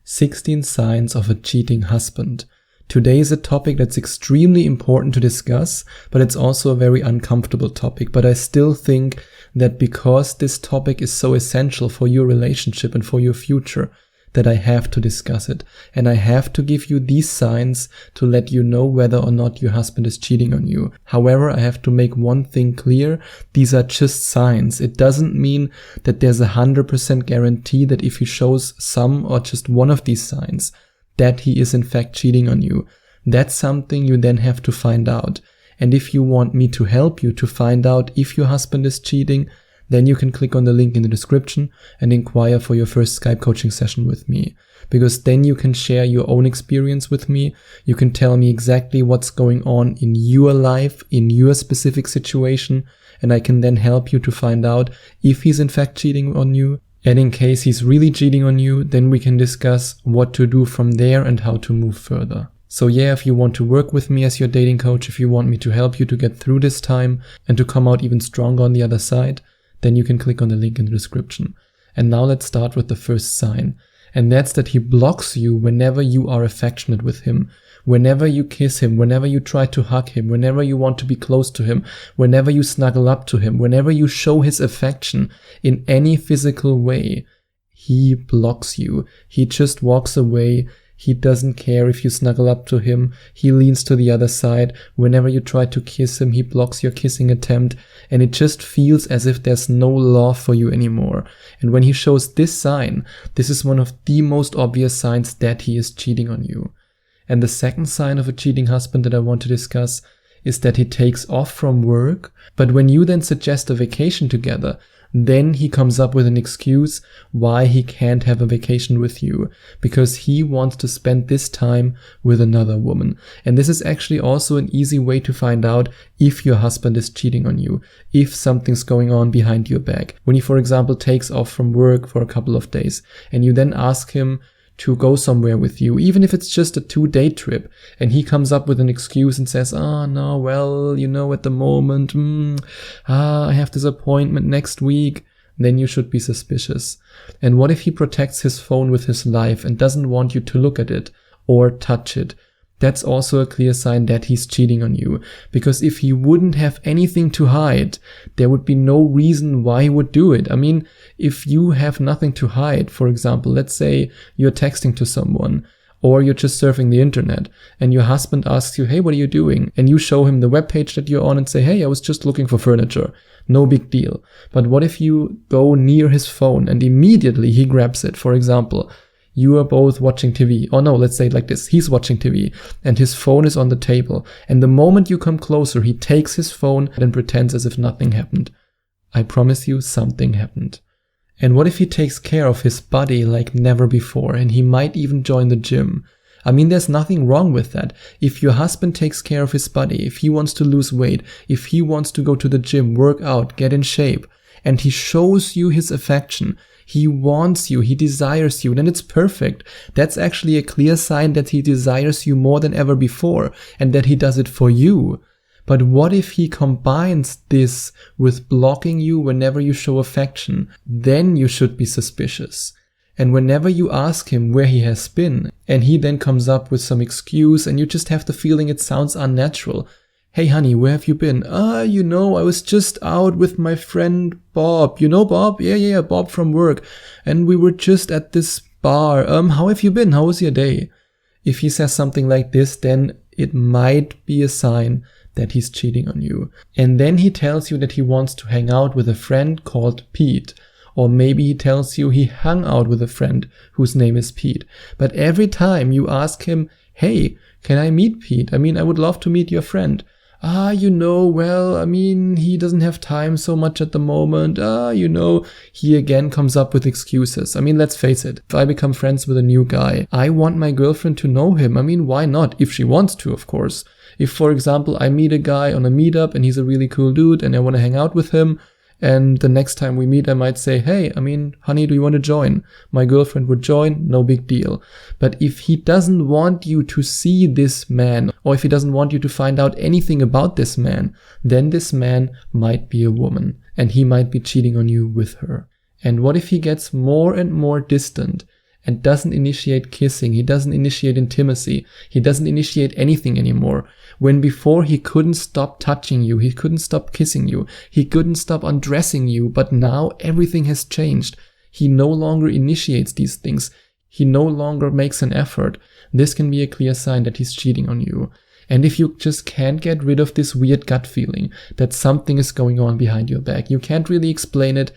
16 signs of a cheating husband. Today is a topic that's extremely important to discuss, but it's also a very uncomfortable topic. But I still think that because this topic is so essential for your relationship and for your future, that I have to discuss it. And I have to give you these signs to let you know whether or not your husband is cheating on you. However, I have to make one thing clear. These are just signs. It doesn't mean that there's 100% guarantee that if he shows some or just one of these signs, that he is in fact cheating on you. That's something you then have to find out. And if you want me to help you to find out if your husband is cheating, then you can click on the link in the description and inquire for your first Skype coaching session with me. Because then you can share your own experience with me. You can tell me exactly what's going on in your life, in your specific situation, and I can then help you to find out if he's in fact cheating on you. And in case he's really cheating on you, then we can discuss what to do from there and how to move further. So yeah, if you want to work with me as your dating coach, if you want me to help you to get through this time and to come out even stronger on the other side, then you can click on the link in the description. And now let's start with the first sign. And that's that he blocks you whenever you are affectionate with him. Whenever you kiss him, whenever you try to hug him, whenever you want to be close to him, whenever you snuggle up to him, whenever you show his affection in any physical way, he blocks you. He just walks away. He doesn't care if you snuggle up to him. He leans to the other side. Whenever you try to kiss him, he blocks your kissing attempt. And it just feels as if there's no love for you anymore. And when he shows this sign, this is one of the most obvious signs that he is cheating on you. And the second sign of a cheating husband that I want to discuss is that he takes off from work, but when you then suggest a vacation together, then he comes up with an excuse why he can't have a vacation with you, because he wants to spend this time with another woman. And this is actually also an easy way to find out if your husband is cheating on you, if something's going on behind your back. When he, for example, takes off from work for a couple of days, and you then ask him to go somewhere with you, even if it's just a 2-day trip, and he comes up with an excuse and says, no, well, at the moment, I have this appointment next week, then you should be suspicious. And what if he protects his phone with his life and doesn't want you to look at it or touch it? That's also a clear sign that he's cheating on you. Because if he wouldn't have anything to hide, there would be no reason why he would do it. I mean, if you have nothing to hide, for example, let's say you're texting to someone or you're just surfing the internet and your husband asks you, hey, what are you doing? And you show him the webpage that you're on and say, hey, I was just looking for furniture. No big deal. But what if you go near his phone and immediately he grabs it? For example, you are both watching TV. Oh no, let's say it like this. He's watching TV and his phone is on the table. And the moment you come closer, he takes his phone and pretends as if nothing happened. I promise you something happened. And what if he takes care of his body like never before, and he might even join the gym? I mean, there's nothing wrong with that. If your husband takes care of his body, if he wants to lose weight, if he wants to go to the gym, work out, get in shape, and he shows you his affection, he wants you, he desires you, then it's perfect. That's actually a clear sign that he desires you more than ever before, and that he does it for you. But what if he combines this with blocking you whenever you show affection? Then you should be suspicious. And whenever you ask him where he has been, and he then comes up with some excuse and you just have the feeling it sounds unnatural. Hey honey, where have you been? I was just out with my friend Bob. You know Bob? Yeah, Bob from work. And we were just at this bar. How have you been? How was your day? If he says something like this, then it might be a sign that he's cheating on you. And then he tells you that he wants to hang out with a friend called Pete. Or maybe he tells you he hung out with a friend whose name is Pete. But every time you ask him, hey, can I meet Pete? I would love to meet your friend. He doesn't have time so much at the moment. He again comes up with excuses. Let's face it. If I become friends with a new guy, I want my girlfriend to know him. Why not? If she wants to, of course. If, for example, I meet a guy on a meetup and he's a really cool dude and I want to hang out with him, and the next time we meet, I might say, hey, honey, do you want to join? My girlfriend would join, no big deal. But if he doesn't want you to see this man, or if he doesn't want you to find out anything about this man, then this man might be a woman, and he might be cheating on you with her. And what if he gets more and more distant, and doesn't initiate kissing, he doesn't initiate intimacy, he doesn't initiate anything anymore. When before he couldn't stop touching you, he couldn't stop kissing you, he couldn't stop undressing you, but now everything has changed. He no longer initiates these things. He no longer makes an effort. This can be a clear sign that he's cheating on you. And if you just can't get rid of this weird gut feeling that something is going on behind your back, you can't really explain it,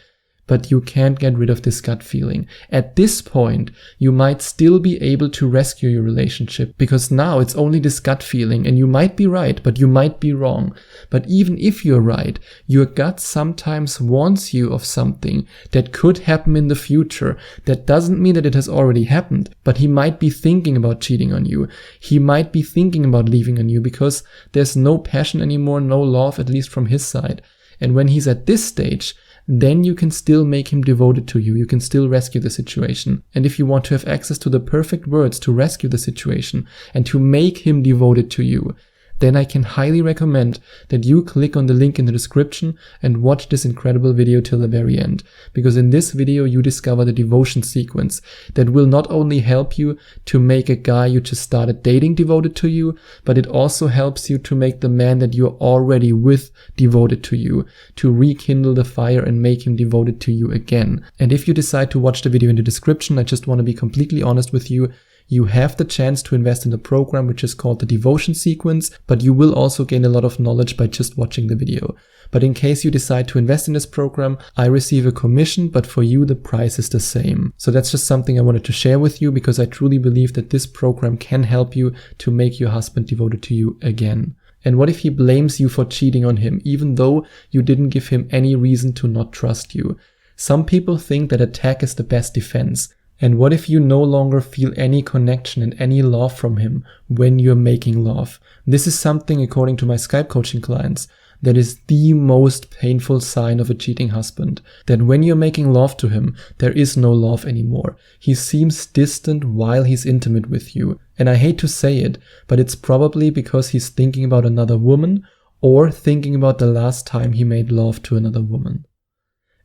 but you can't get rid of this gut feeling. At this point, you might still be able to rescue your relationship, because now it's only this gut feeling, and you might be right, but you might be wrong. But even if you're right, your gut sometimes warns you of something that could happen in the future. That doesn't mean that it has already happened, but he might be thinking about cheating on you. He might be thinking about leaving on you because there's no passion anymore, no love, at least from his side. And when he's at this stage, then you can still make him devoted to you. You can still rescue the situation. And if you want to have access to the perfect words to rescue the situation and to make him devoted to you, then I can highly recommend that you click on the link in the description and watch this incredible video till the very end. Because in this video, you discover the devotion sequence that will not only help you to make a guy you just started dating devoted to you, but it also helps you to make the man that you're already with devoted to you, to rekindle the fire and make him devoted to you again. And if you decide to watch the video in the description, I just want to be completely honest with you. You have the chance to invest in the program, which is called the Devotion Sequence, but you will also gain a lot of knowledge by just watching the video. But in case you decide to invest in this program, I receive a commission, but for you, the price is the same. So that's just something I wanted to share with you, because I truly believe that this program can help you to make your husband devoted to you again. And what if he blames you for cheating on him, even though you didn't give him any reason to not trust you? Some people think that attack is the best defense. And what if you no longer feel any connection and any love from him when you're making love? This is something, according to my Skype coaching clients, that is the most painful sign of a cheating husband. That when you're making love to him, there is no love anymore. He seems distant while he's intimate with you. And I hate to say it, but it's probably because he's thinking about another woman or thinking about the last time he made love to another woman.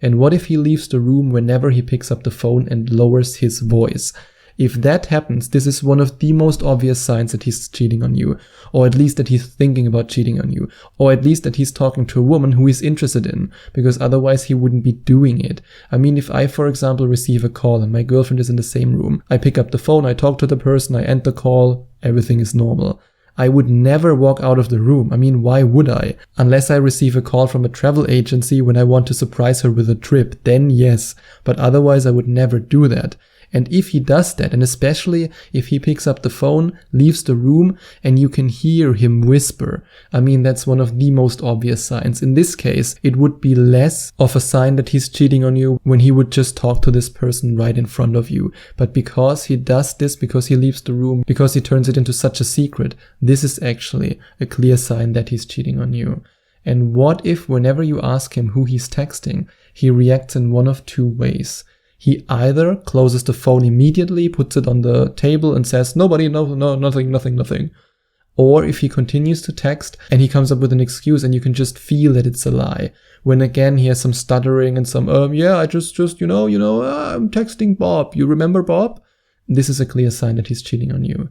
And what if he leaves the room whenever he picks up the phone and lowers his voice? If that happens, this is one of the most obvious signs that he's cheating on you, or at least that he's thinking about cheating on you, or at least that he's talking to a woman who he's interested in, because otherwise he wouldn't be doing it. I mean, if I, for example, receive a call and my girlfriend is in the same room, I pick up the phone, I talk to the person, I end the call, everything is normal. I would never walk out of the room. I mean, why would I? Unless I receive a call from a travel agency when I want to surprise her with a trip, then yes. But otherwise I would never do that. And if he does that, and especially if he picks up the phone, leaves the room, and you can hear him whisper, I mean, that's one of the most obvious signs. In this case, it would be less of a sign that he's cheating on you when he would just talk to this person right in front of you. But because he does this, because he leaves the room, because he turns it into such a secret, this is actually a clear sign that he's cheating on you. And what if whenever you ask him who he's texting, he reacts in one of two ways? He either closes the phone immediately, puts it on the table and says, nobody, no, nothing. Or if he continues to text and he comes up with an excuse and you can just feel that it's a lie. When again, he has some stuttering and some, I just, I'm texting Bob. You remember Bob? This is a clear sign that he's cheating on you.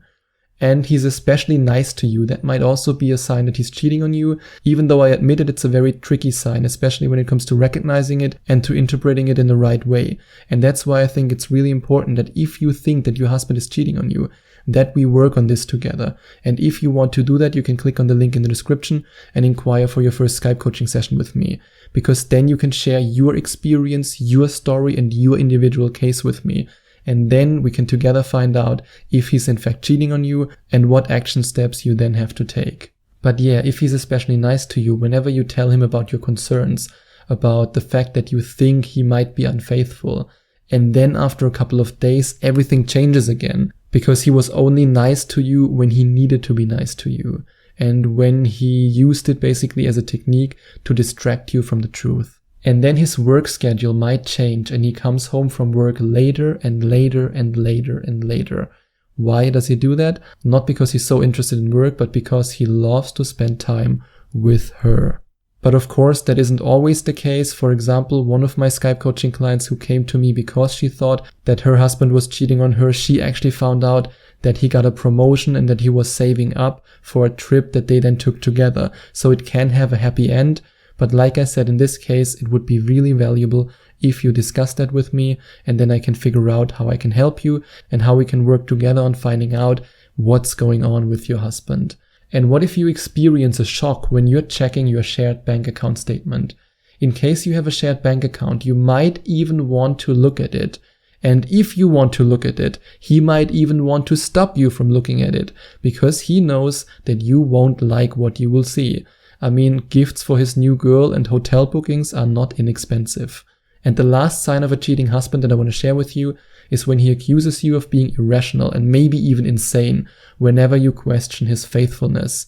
And he's especially nice to you. That might also be a sign that he's cheating on you, even though I admit it, it's a very tricky sign, especially when it comes to recognizing it and to interpreting it in the right way. And that's why I think it's really important that if you think that your husband is cheating on you, that we work on this together. And if you want to do that, you can click on the link in the description and inquire for your first Skype coaching session with me. Because then you can share your experience, your story, and your individual case with me. And then we can together find out if he's in fact cheating on you and what action steps you then have to take. But yeah, if he's especially nice to you, whenever you tell him about your concerns, about the fact that you think he might be unfaithful, and then after a couple of days, everything changes again, because he was only nice to you when he needed to be nice to you, and when he used it basically as a technique to distract you from the truth. And then his work schedule might change and he comes home from work later and later and later and later. Why does he do that? Not because he's so interested in work, but because he loves to spend time with her. But of course, that isn't always the case. For example, one of my Skype coaching clients who came to me because she thought that her husband was cheating on her, she actually found out that he got a promotion and that he was saving up for a trip that they then took together. So it can have a happy end. But like I said, in this case, it would be really valuable if you discuss that with me, and then I can figure out how I can help you and how we can work together on finding out what's going on with your husband. And what if you experience a shock when you're checking your shared bank account statement? In case you have a shared bank account, you might even want to look at it. And if you want to look at it, he might even want to stop you from looking at it because he knows that you won't like what you will see. I mean, gifts for his new girl and hotel bookings are not inexpensive. And the last sign of a cheating husband that I want to share with you is when he accuses you of being irrational and maybe even insane whenever you question his faithfulness.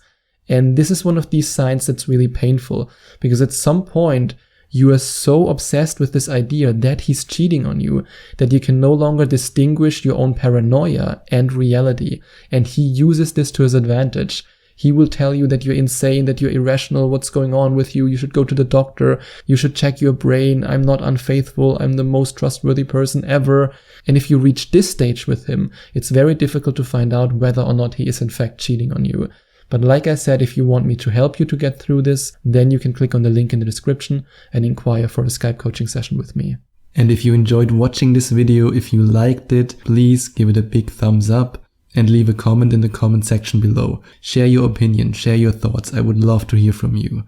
And this is one of these signs that's really painful because at some point you are so obsessed with this idea that he's cheating on you that you can no longer distinguish your own paranoia and reality. And he uses this to his advantage. He will tell you that you're insane, that you're irrational, what's going on with you, you should go to the doctor, you should check your brain, I'm not unfaithful, I'm the most trustworthy person ever. And if you reach this stage with him, it's very difficult to find out whether or not he is in fact cheating on you. But like I said, if you want me to help you to get through this, then you can click on the link in the description and inquire for a Skype coaching session with me. And if you enjoyed watching this video, if you liked it, please give it a big thumbs up. And leave a comment in the comment section below. Share your opinion, share your thoughts. I would love to hear from you.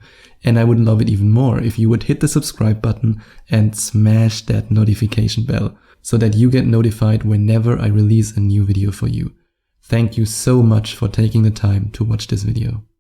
And I would love it even more if you would hit the subscribe button and smash that notification bell so that you get notified whenever I release a new video for you. Thank you so much for taking the time to watch this video.